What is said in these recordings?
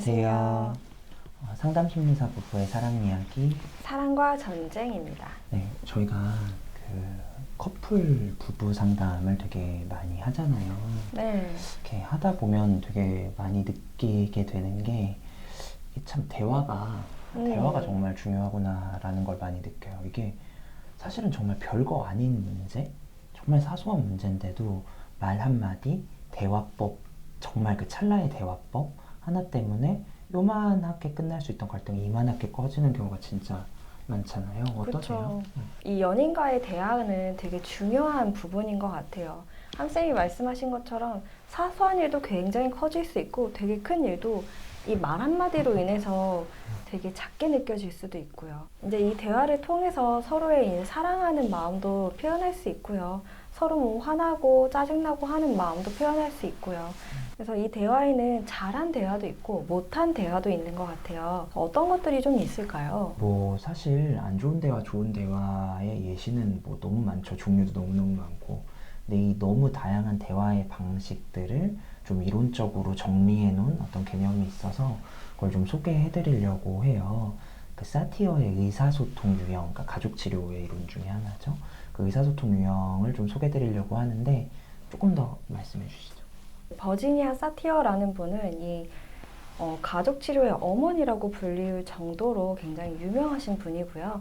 안녕하세요. 상담심리사 부부의 사랑 이야기 사랑과 전쟁입니다. 네, 저희가 커플 부부 상담을 되게 많이 하잖아요. 네. 이렇게 하다 보면 되게 많이 느끼게 되는 게 이게 참 대화가 정말 중요하구나라는 걸 많이 느껴요. 이게 사실은 정말 별거 아닌 문제, 정말 사소한 문제인데도 말 한마디, 대화법, 정말 그 찰나의 대화법 하나 때문에 요만하게 끝날 수 있던 갈등이 이만하게 꺼지는 경우가 진짜 많잖아요. 어떠세요? 그렇죠. 이 연인과의 대화는 되게 중요한 부분인 것 같아요. 함쌤이 말씀하신 것처럼 사소한 일도 굉장히 커질 수 있고 되게 큰 일도 이 말 한마디로 인해서 되게 작게 느껴질 수도 있고요. 이제 이 대화를 통해서 서로의 사랑하는 마음도 표현할 수 있고요. 서로 뭐 화나고 짜증나고 하는 마음도 표현할 수 있고요. 그래서 이 대화에는 잘한 대화도 있고 못한 대화도 있는 것 같아요. 어떤 것들이 좀 있을까요? 뭐 사실 안 좋은 대화, 좋은 대화의 예시는 뭐 너무 많죠. 종류도 너무너무 많고. 근데 이 너무 다양한 대화의 방식들을 좀 이론적으로 정리해 놓은 어떤 개념이 있어서 그걸 좀 소개해 드리려고 해요. 그 사티어의 의사소통 유형, 그러니까 가족 치료의 이론 중에 하나죠. 그 의사소통 유형을 좀 소개해 드리려고 하는데 조금 더 말씀해 주시죠. 버지니아 사티어라는 분은 이 가족 치료의 어머니라고 불릴 정도로 굉장히 유명하신 분이고요.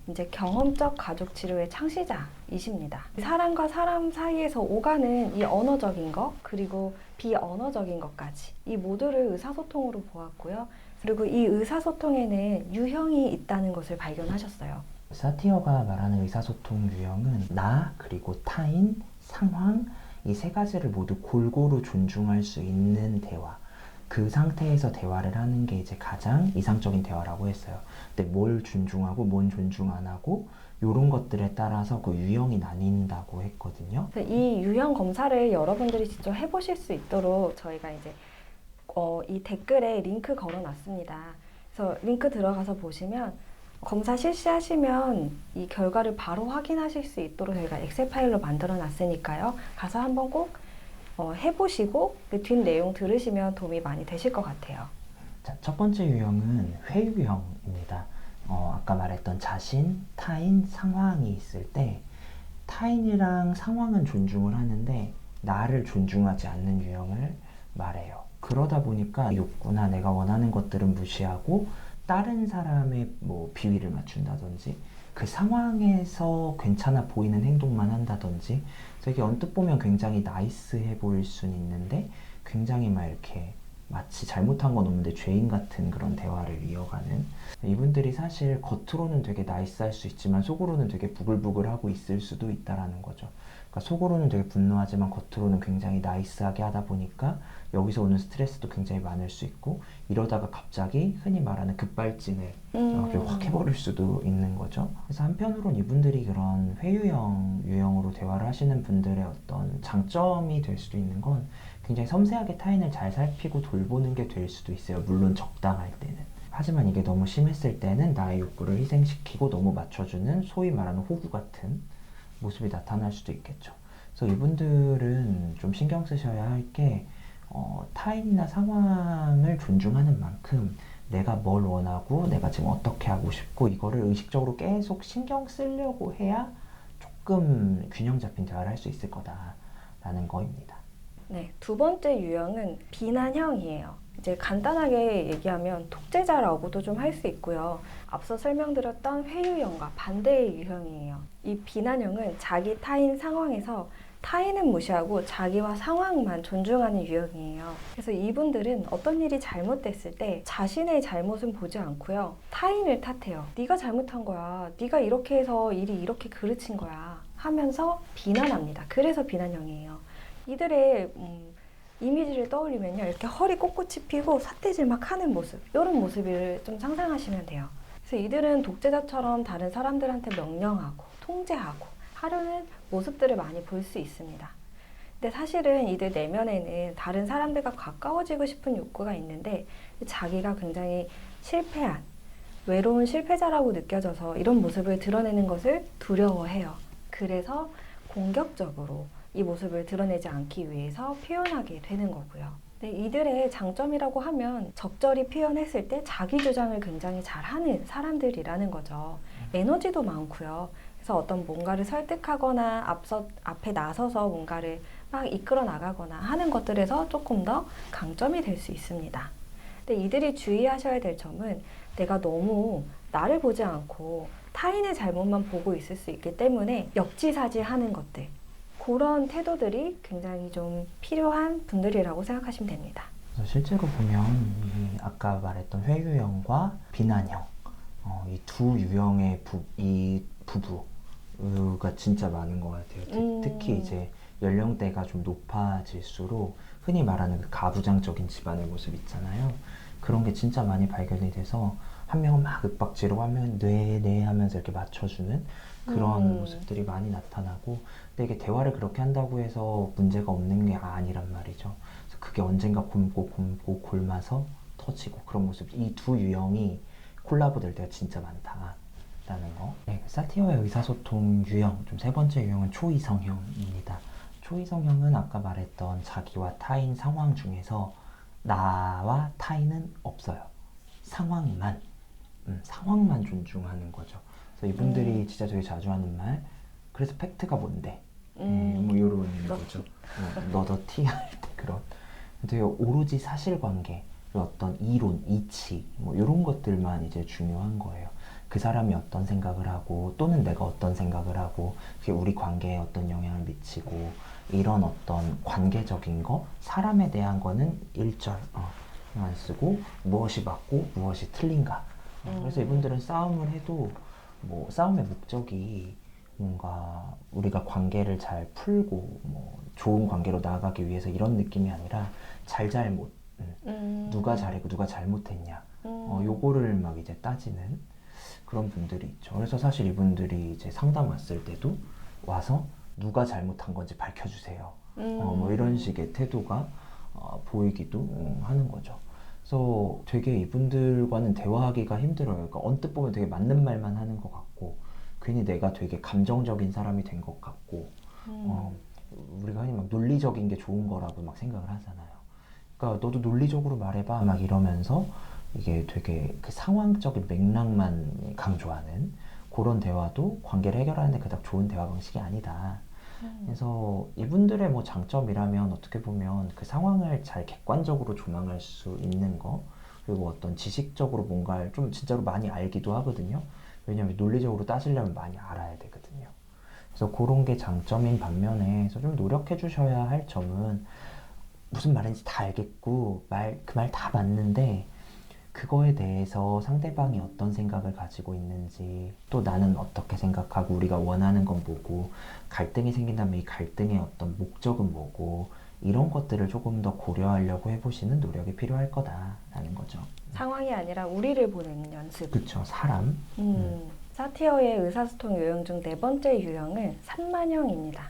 이제 경험적 가족 치료의 창시자이십니다. 사람과 사람 사이에서 오가는 이 언어적인 것, 그리고 비언어적인 것까지 이 모두를 의사소통으로 보았고요. 그리고 이 의사소통에는 유형이 있다는 것을 발견하셨어요. 사티어가 말하는 의사소통 유형은 나, 그리고 타인, 상황, 이 세 가지를 모두 골고루 존중할 수 있는 대화. 그 상태에서 대화를 하는 게 이제 가장 이상적인 대화라고 했어요. 근데 뭘 존중하고 뭘 존중 안 하고 이런 것들에 따라서 그 유형이 나뉜다고 했거든요. 이 유형 검사를 여러분들이 직접 해보실 수 있도록 저희가 이제 이 댓글에 링크 걸어놨습니다. 그래서 링크 들어가서 보시면 검사 실시하시면 이 결과를 바로 확인하실 수 있도록 저희가 엑셀 파일로 만들어 놨으니까요. 가서 한번 꼭 해보시고 그 뒷 내용 들으시면 도움이 많이 되실 것 같아요. 자, 첫 번째 유형은 회유형입니다. 아까 말했던 자신, 타인, 상황이 있을 때 타인이랑 상황은 존중을 하는데 나를 존중하지 않는 유형을 말해요. 그러다 보니까 욕구나 내가 원하는 것들은 무시하고 다른 사람의 뭐 비위를 맞춘다든지 그 상황에서 괜찮아 보이는 행동만 한다든지 그래서 이게 언뜻 보면 굉장히 나이스해 보일 수는 있는데 굉장히 막 이렇게 마치 잘못한 건 없는데 죄인 같은 그런 대화를 이어가는 이분들이 사실 겉으로는 되게 나이스할 수 있지만 속으로는 되게 부글부글하고 있을 수도 있다라는 거죠. 그러니까 속으로는 되게 분노하지만 겉으로는 굉장히 나이스하게 하다 보니까 여기서 오는 스트레스도 굉장히 많을 수 있고 이러다가 갑자기 흔히 말하는 급발진을 확 해버릴 수도 있는 거죠. 그래서 한편으론 이분들이 그런 회유형 유형으로 대화를 하시는 분들의 어떤 장점이 될 수도 있는 건 굉장히 섬세하게 타인을 잘 살피고 돌보는 게 될 수도 있어요. 물론 적당할 때는. 하지만 이게 너무 심했을 때는 나의 욕구를 희생시키고 너무 맞춰주는 소위 말하는 호구 같은 모습이 나타날 수도 있겠죠. 그래서 이분들은 좀 신경 쓰셔야 할 게 타인이나 상황을 존중하는 만큼 내가 뭘 원하고 내가 지금 어떻게 하고 싶고 이거를 의식적으로 계속 신경 쓰려고 해야 조금 균형 잡힌 대화를 할 수 있을 거다라는 거입니다. 네, 두 번째 유형은 비난형이에요. 이제 간단하게 얘기하면 독재자라고도 좀 할 수 있고요. 앞서 설명드렸던 회유형과 반대의 유형이에요. 이 비난형은 자기 타인 상황에서 타인은 무시하고 자기와 상황만 존중하는 유형이에요. 그래서 이분들은 어떤 일이 잘못됐을 때 자신의 잘못은 보지 않고요. 타인을 탓해요. 네가 잘못한 거야. 네가 이렇게 해서 일이 이렇게 그르친 거야. 하면서 비난합니다. 그래서 비난형이에요. 이들의 이미지를 떠올리면요. 이렇게 허리 꼿꼿이 펴고 삿대질 막 하는 모습, 이런 모습을 좀 상상하시면 돼요. 그래서 이들은 독재자처럼 다른 사람들한테 명령하고 통제하고 하려는 모습들을 많이 볼 수 있습니다. 근데 사실은 이들 내면에는 다른 사람들과 가까워지고 싶은 욕구가 있는데 자기가 굉장히 실패한, 외로운 실패자라고 느껴져서 이런 모습을 드러내는 것을 두려워해요. 그래서 공격적으로 이 모습을 드러내지 않기 위해서 표현하게 되는 거고요. 네, 이들의 장점이라고 하면 적절히 표현했을 때 자기 주장을 굉장히 잘하는 사람들이라는 거죠. 에너지도 많고요. 그래서 어떤 뭔가를 설득하거나 앞에 나서서 뭔가를 막 이끌어 나가거나 하는 것들에서 조금 더 강점이 될 수 있습니다. 근데 이들이 주의하셔야 될 점은 내가 너무 나를 보지 않고 타인의 잘못만 보고 있을 수 있기 때문에 역지사지하는 것들, 그런 태도들이 굉장히 좀 필요한 분들이라고 생각하시면 됩니다. 그래서 실제로 보면 이 아까 말했던 회유형과 비난형 이 두 유형의 이 부부가 진짜 많은 것 같아요. 특히 이제 연령대가 좀 높아질수록 흔히 말하는 그 가부장적인 집안의 모습 있잖아요. 그런 게 진짜 많이 발견이 돼서 한 명은 막 윽박지르고 한 명은 네 하면서 이렇게 맞춰주는 그런 모습들이 많이 나타나고, 근데 이게 대화를 그렇게 한다고 해서 문제가 없는 게 아니란 말이죠. 그래서 그게 언젠가 곪고 골마서 터지고 그런 모습, 이 두 유형이 콜라보 될 때가 진짜 많다라는 거. 네, 사티어의 의사소통 유형, 좀 세 번째 유형은 초이성형입니다. 초이성형은 아까 말했던 자기와 타인 상황 중에서 나와 타인은 없어요. 상황만 존중하는 거죠. 그래서 이분들이 진짜 되게 자주 하는 말, 그래서 팩트가 뭔데? 뭐 이런 거죠. 너더티 할 때 그런 되게 오로지 사실관계, 어떤 이론, 이치 뭐 이런 것들만 이제 중요한 거예요. 그 사람이 어떤 생각을 하고 또는 내가 어떤 생각을 하고 그게 우리 관계에 어떤 영향을 미치고, 이런 어떤 관계적인 거, 사람에 대한 거는 일절 안 쓰고 무엇이 맞고 무엇이 틀린가. 그래서 이분들은 싸움을 해도 뭐 싸움의 목적이 뭔가 우리가 관계를 잘 풀고 뭐 좋은 관계로 나아가기 위해서 이런 느낌이 아니라 잘잘못, 누가 잘했고 누가 잘못했냐, 요거를 막 이제 따지는 그런 분들이 있죠. 그래서 사실 이분들이 이제 상담 왔을 때도 와서 누가 잘못한 건지 밝혀주세요. 뭐 이런 식의 태도가 보이기도 하는 거죠. 그래서 되게 이분들과는 대화하기가 힘들어요. 그러니까 언뜻 보면 되게 맞는 말만 하는 것 같고, 괜히 내가 되게 감정적인 사람이 된 것 같고, 우리가 흔히 막 논리적인 게 좋은 거라고 막 생각을 하잖아요. 그러니까 너도 논리적으로 말해봐 막 이러면서 이게 되게 그 상황적인 맥락만 강조하는 그런 대화도 관계를 해결하는데 그닥 좋은 대화 방식이 아니다. 그래서 이분들의 뭐 장점이라면 어떻게 보면 그 상황을 잘 객관적으로 조망할 수 있는 거, 그리고 어떤 지식적으로 뭔가를 좀 진짜로 많이 알기도 하거든요. 왜냐하면 논리적으로 따지려면 많이 알아야 되거든요. 그래서 그런 게 장점인 반면에 좀 노력해 주셔야 할 점은, 무슨 말인지 다 알겠고 그 말 다 맞는데 그거에 대해서 상대방이 어떤 생각을 가지고 있는지, 또 나는 어떻게 생각하고 우리가 원하는 건 뭐고, 갈등이 생긴다면 이 갈등의 어떤 목적은 뭐고, 이런 것들을 조금 더 고려하려고 해보시는 노력이 필요할 거다라는 거죠. 상황이 아니라 우리를 보는 연습. 그쵸, 사람. 사티어의 의사소통 유형 중 네 번째 유형은 산만형입니다.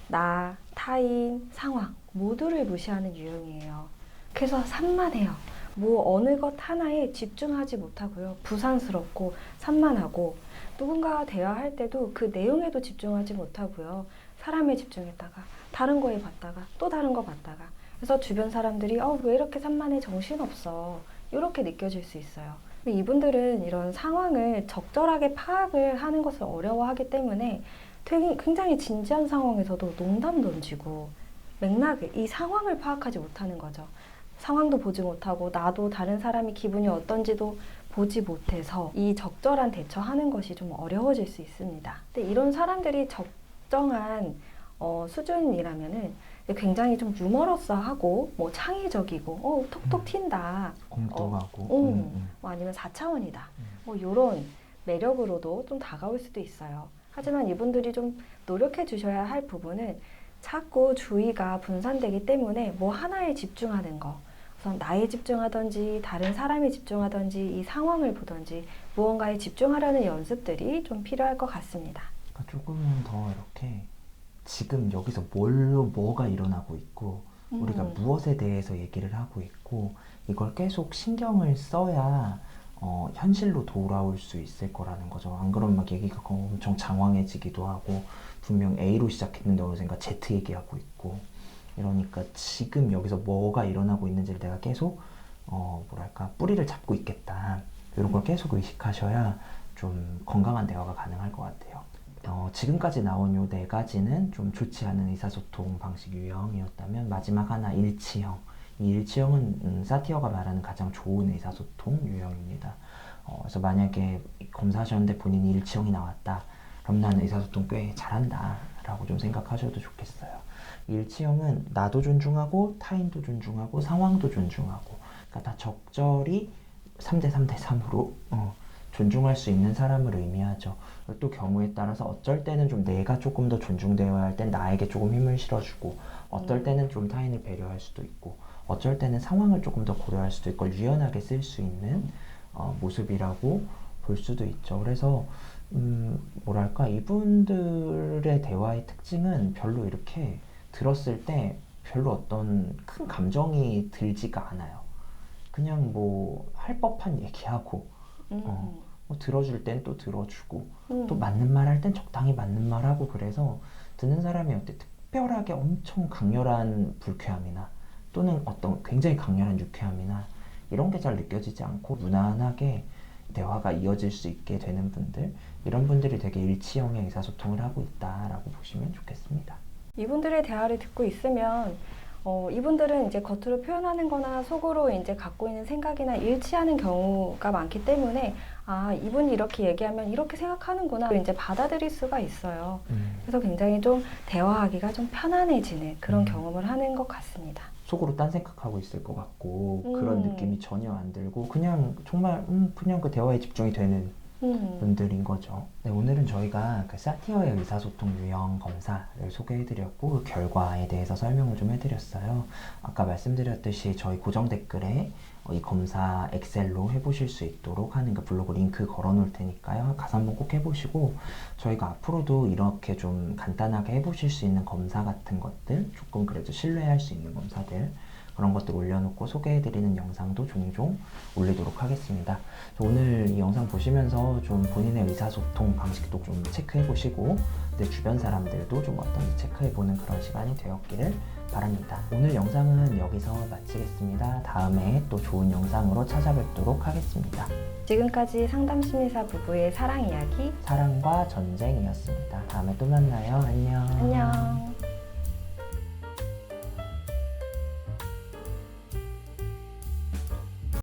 나, 타인, 상황 모두를 무시하는 유형이에요. 그래서 산만해요. 뭐 어느 것 하나에 집중하지 못하고요. 부산스럽고 산만하고, 누군가와 대화할 때도 그 내용에도 집중하지 못하고요. 사람에 집중했다가 다른 거에 봤다가 또 다른 거 봤다가, 그래서 주변 사람들이 왜 이렇게 산만해, 정신없어, 이렇게 느껴질 수 있어요. 근데 이분들은 이런 상황을 적절하게 파악을 하는 것을 어려워하기 때문에 되게 굉장히 진지한 상황에서도 농담 던지고 맥락을, 이 상황을 파악하지 못하는 거죠. 상황도 보지 못하고 나도 다른 사람이 기분이 어떤지도 보지 못해서 이 적절한 대처하는 것이 좀 어려워질 수 있습니다. 근데 이런 사람들이 적정한 수준이라면은 굉장히 좀 유머러스하고 뭐 창의적이고 톡톡 튄다, 엉뚱하고 뭐 아니면 4차원이다, 뭐 이런 매력으로도 좀 다가올 수도 있어요. 하지만 이분들이 좀 노력해 주셔야 할 부분은 자꾸 주의가 분산되기 때문에 뭐 하나에 집중하는 거, 우선 나에 집중하든지 다른 사람에 집중하든지 이 상황을 보든지 무언가에 집중하려는 연습들이 좀 필요할 것 같습니다. 그러니까 조금은 더 이렇게 지금 여기서 뭐가 일어나고 있고 우리가 무엇에 대해서 얘기를 하고 있고, 이걸 계속 신경을 써야 현실로 돌아올 수 있을 거라는 거죠. 안 그러면 막 얘기가 엄청 장황해지기도 하고, 분명 A로 시작했는데 어느샌가 Z 얘기하고 있고, 이러니까 지금 여기서 뭐가 일어나고 있는지를 내가 계속 뭐랄까 뿌리를 잡고 있겠다. 이런 걸 계속 의식하셔야 좀 건강한 대화가 가능할 것 같아요. 지금까지 나온 요 네 가지는 좀 좋지 않은 의사소통 방식 유형이었다면 마지막 하나 일치형. 이 일치형은 사티어가 말하는 가장 좋은 의사소통 유형입니다. 그래서 만약에 검사하셨는데 본인이 일치형이 나왔다. 그럼 나는 의사소통 꽤 잘한다 라고 좀 생각하셔도 좋겠어요. 일치형은 나도 존중하고 타인도 존중하고 상황도 존중하고 그러니까 다 적절히 3대 3대 3으로 존중할 수 있는 사람을 의미하죠. 또 경우에 따라서 어쩔 때는 좀 내가 조금 더 존중되어야 할 땐 나에게 조금 힘을 실어주고 어떨 때는 좀 타인을 배려할 수도 있고 어쩔 때는 상황을 조금 더 고려할 수도 있고 유연하게 쓸 수 있는 모습이라고 볼 수도 있죠. 그래서 뭐랄까 이분들의 대화의 특징은 별로 이렇게 들었을 때 별로 어떤 큰 감정이 들지가 않아요. 그냥 뭐 할 법한 얘기하고 뭐 들어줄 땐 또 들어주고 또 맞는 말 할 땐 적당히 맞는 말 하고 그래서 듣는 사람이 어때 특별하게 엄청 강렬한 불쾌함이나 또는 어떤 굉장히 강렬한 유쾌함이나 이런 게 잘 느껴지지 않고 무난하게 대화가 이어질 수 있게 되는 분들 이런 분들이 되게 일치형의 의사소통을 하고 있다라고 보시면 좋겠습니다. 이분들의 대화를 듣고 있으면 이분들은 이제 겉으로 표현하는 거나 속으로 이제 갖고 있는 생각이나 일치하는 경우가 많기 때문에 아, 이분이 이렇게 얘기하면 이렇게 생각하는구나 이제 받아들일 수가 있어요. 그래서 굉장히 좀 대화하기가 좀 편안해지는 그런 경험을 하는 것 같습니다. 속으로 딴 생각하고 있을 것 같고 그런 느낌이 전혀 안 들고 그냥 정말 그냥 그 대화에 집중이 되는 분들인 거죠. 네, 오늘은 저희가 그 사티어의 의사소통 유형 검사를 소개해드렸고 그 결과에 대해서 설명을 좀 해드렸어요. 아까 말씀드렸듯이 저희 고정 댓글에 이 검사 엑셀로 해보실 수 있도록 하는 그 블로그 링크 걸어놓을 테니까요. 가서 한번 꼭 해보시고 저희가 앞으로도 이렇게 좀 간단하게 해보실 수 있는 검사 같은 것들 조금 그래도 신뢰할 수 있는 검사들 그런 것들 올려놓고 소개해드리는 영상도 종종 올리도록 하겠습니다. 오늘 이 영상 보시면서 좀 본인의 의사소통 방식도 좀 체크해보시고 내 주변 사람들도 좀 어떤지 체크해보는 그런 시간이 되었기를 바랍니다. 오늘 영상은 여기서 마치겠습니다. 다음에 또 좋은 영상으로 찾아뵙도록 하겠습니다. 지금까지 상담심리사 부부의 사랑 이야기 사랑과 전쟁이었습니다. 다음에 또 만나요. 안녕. 안녕.